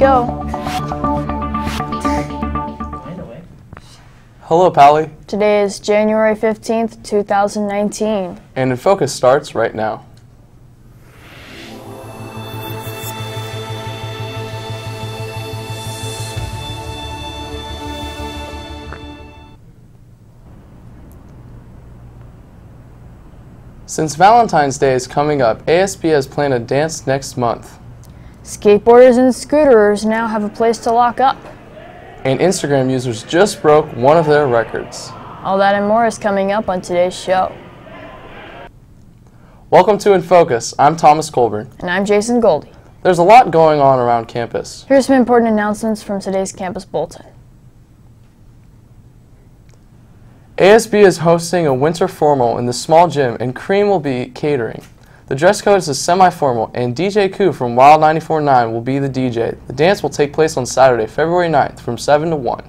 go. Hello, Pally. Today is January 15th, 2019. And INFocus starts right now. Since Valentine's Day is coming up, ASB has planned a dance next month. Skateboarders and scooterers now have a place to lock up. And Instagram users just broke one of their records. All that and more is coming up on today's show. Welcome to INFocus. I'm Thomas Colburn. And I'm Jason Goldie. There's a lot going on around campus. Here's some important announcements from today's campus bulletin. ASB is hosting a winter formal in the small gym, and Cream will be catering. The dress code is a semi-formal, and DJ Koo from Wild 94.9 will be the DJ. The dance will take place on Saturday, February 9th from 7 to 1.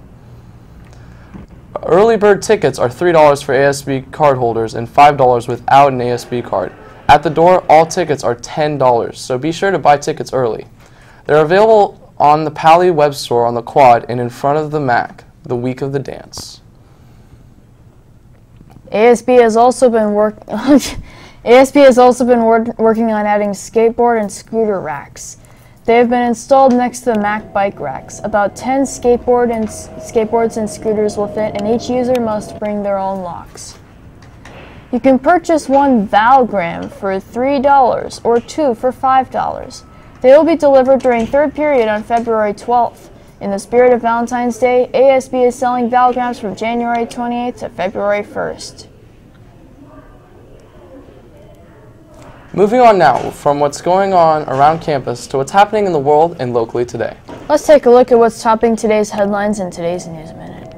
Early bird tickets are $3 for ASB cardholders and $5 without an ASB card. At the door, all tickets are $10, so be sure to buy tickets early. They're available on the Pally web store on the quad and in front of the MAC the week of the dance. ASB has also been working on adding skateboard and scooter racks. They have been installed next to the Mac bike racks. About 10 skateboards and scooters will fit, and each user must bring their own locks. You can purchase one Valgram for $3 or two for $5. They will be delivered during third period on February 12th. In the spirit of Valentine's Day, ASB is selling Valgrams from January 28th to February 1st. Moving on now from what's going on around campus to what's happening in the world and locally today. Let's take a look at what's topping today's headlines in today's News Minute.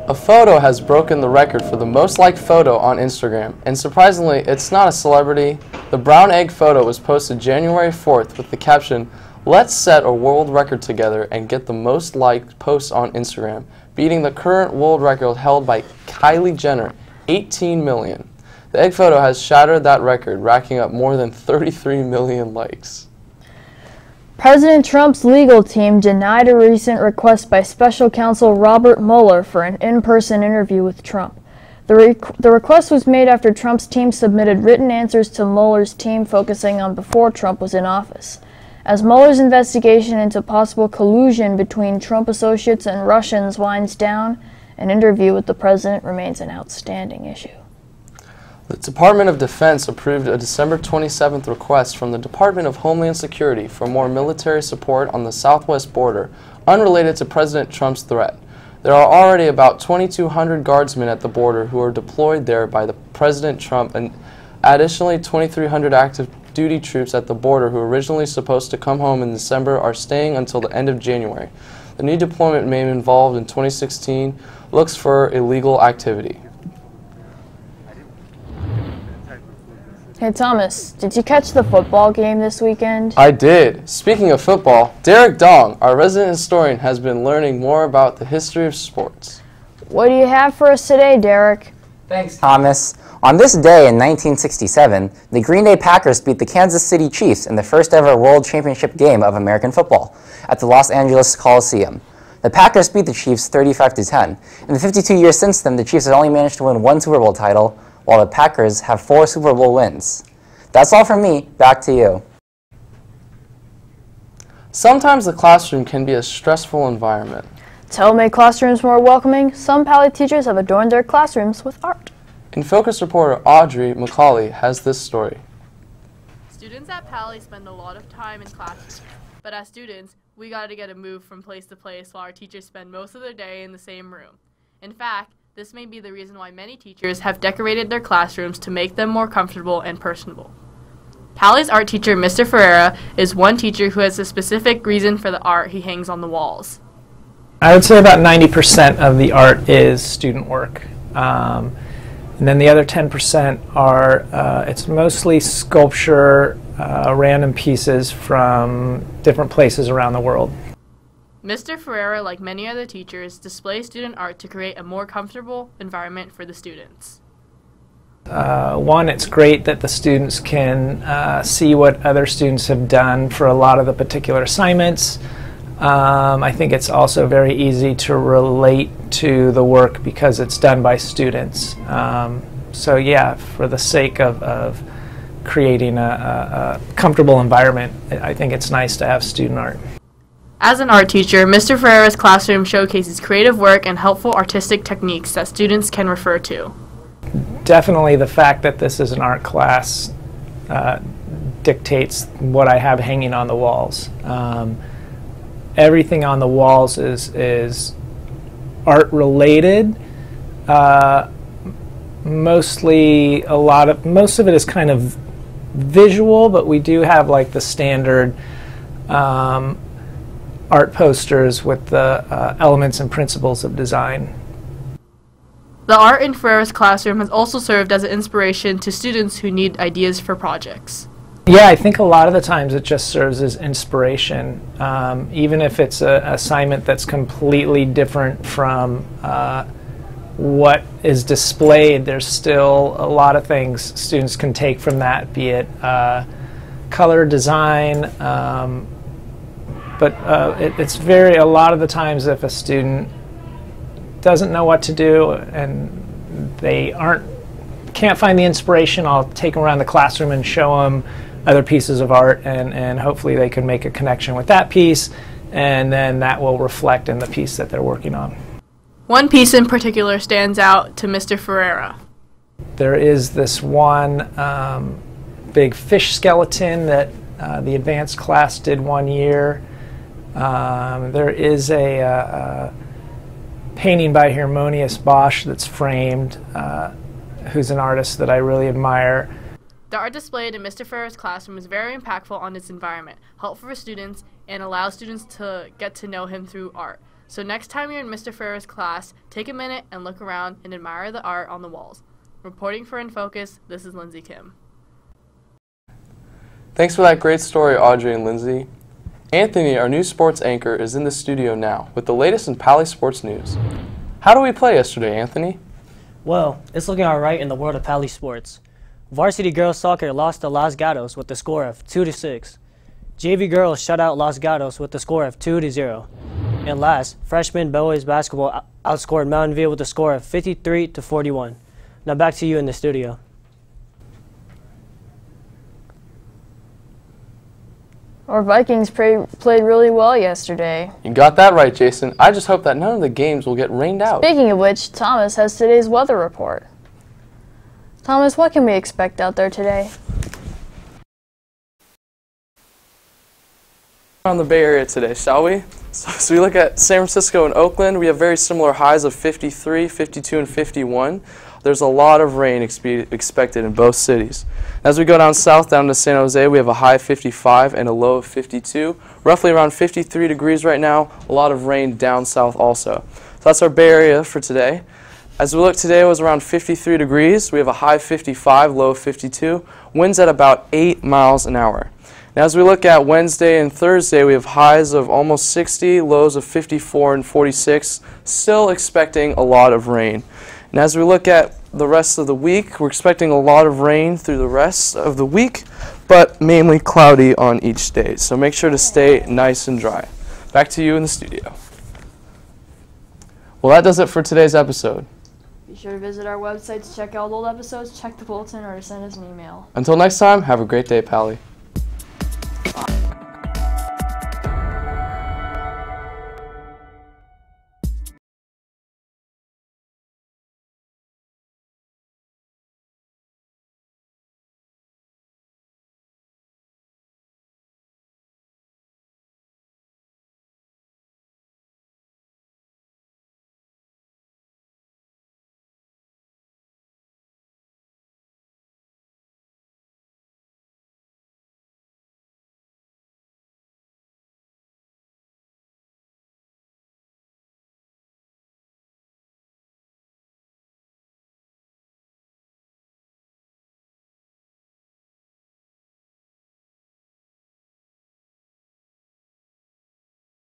A photo has broken the record for the most liked photo on Instagram, and surprisingly, it's not a celebrity. The brown egg photo was posted January 4th with the caption, "Let's set a world record together and get the most liked posts on Instagram," beating the current world record held by Kylie Jenner, 18 million. The egg photo has shattered that record, racking up more than 33 million likes. President Trump's legal team denied a recent request by special counsel Robert Mueller for an in-person interview with Trump. The request was made after Trump's team submitted written answers to Mueller's team focusing on before Trump was in office. As Mueller's investigation into possible collusion between Trump associates and Russians winds down, an interview with the president remains an outstanding issue. The Department of Defense approved a December 27th request from the Department of Homeland Security for more military support on the southwest border, unrelated to President Trump's threat. There are already about 2,200 guardsmen at the border who are deployed there by President Trump, and additionally 2,300 active duty troops at the border who were originally supposed to come home in December are staying until the end of January. The new deployment may be involved in 2016 looks for illegal activity. Hey Thomas, did you catch the football game this weekend? I did. Speaking of football, Derek Dong, our resident historian, has been learning more about the history of sports. What do you have for us today, Derek? Thanks, Thomas. On this day in 1967, the Green Bay Packers beat the Kansas City Chiefs in the first ever World Championship game of American football at the Los Angeles Coliseum. The Packers beat the Chiefs 35-10. In the 52 years since then, the Chiefs have only managed to win one Super Bowl title, while the Packers have 4 Super Bowl wins. That's all from me. Back to you. Sometimes the classroom can be a stressful environment. To help make classrooms more welcoming, some Pally teachers have adorned their classrooms with art. INFocus reporter Audrey McCauley has this story. Students at Pally spend a lot of time in classrooms, but as students, we gotta get a move from place to place while our teachers spend most of their day in the same room. In fact, this may be the reason why many teachers have decorated their classrooms to make them more comfortable and personable. Pally's art teacher, Mr. Ferreira, is one teacher who has a specific reason for the art he hangs on the walls. I would say about 90% of the art is student work. And then the other 10% are, it's mostly sculpture, random pieces from different places around the world. Mr. Ferreira, like many other teachers, displays student art to create a more comfortable environment for the students. one, it's great that the students can see what other students have done for a lot of the particular assignments. I think it's also very easy to relate to the work because it's done by students. So yeah, for the sake of creating a comfortable environment, I think it's nice to have student art. As an art teacher, Mr. Ferreira's classroom showcases creative work and helpful artistic techniques that students can refer to. Definitely the fact that this is an art class dictates what I have hanging on the walls. Everything on the walls is art related. Most of it is kind of visual, but we do have like the standard art posters with the elements and principles of design. The art in Ferreira's classroom has also served as an inspiration to students who need ideas for projects. Yeah, I think a lot of the times it just serves as inspiration. Even if it's an assignment that's completely different from what is displayed, there's still a lot of things students can take from that, be it color, design, but it's a lot of the times if a student doesn't know what to do and they can't find the inspiration, I'll take them around the classroom and show them other pieces of art, and hopefully they can make a connection with that piece, and then that will reflect in the piece that they're working on. One piece in particular stands out to Mr. Ferreira. There is this one big fish skeleton that the advanced class did one year. There is a painting by Harmonious Bosch that's framed, who's an artist that I really admire. The art displayed in Mr. Ferreira's classroom is very impactful on its environment, helpful for students, and allows students to get to know him through art. So next time you're in Mr. Ferreira's class, take a minute and look around and admire the art on the walls. Reporting for INFocus, this is Lindsay Kim. Thanks for that great story, Audrey and Lindsay. Anthony, our new sports anchor, is in the studio now with the latest in Pali sports news. How did we play yesterday, Anthony? Well, it's looking alright in the world of Pali sports. Varsity girls soccer lost to Los Gatos with the score of 2-6. JV girls shut out Los Gatos with the score of 2-0. And last, freshman boys basketball outscored Mountain View with a score of 53-41. Now back to you in the studio. Our Vikings played really well yesterday. You got that right, Jason. I just hope that none of the games will get rained out. Speaking of which, Thomas has today's weather report. Thomas, what can we expect out there today? On the Bay Area today, shall we? So we look at San Francisco and Oakland. We have very similar highs of 53, 52, and 51. There's a lot of rain expected in both cities. As we go down south, down to San Jose, we have a high of 55 and a low of 52. Roughly around 53 degrees right now. A lot of rain down south also. So that's our Bay Area for today. As we look today, it was around 53 degrees. We have a high of 55, low of 52. Winds at about 8 miles an hour. Now as we look at Wednesday and Thursday, we have highs of almost 60, lows of 54 and 46. Still expecting a lot of rain. And as we look at the rest of the week, we're expecting a lot of rain through the rest of the week, but mainly cloudy on each day. So make sure to stay nice and dry. Back to you in the studio. Well, that does it for today's episode. Be sure to visit our website to check out old episodes, check the bulletin, or to send us an email. Until next time, have a great day, Pally.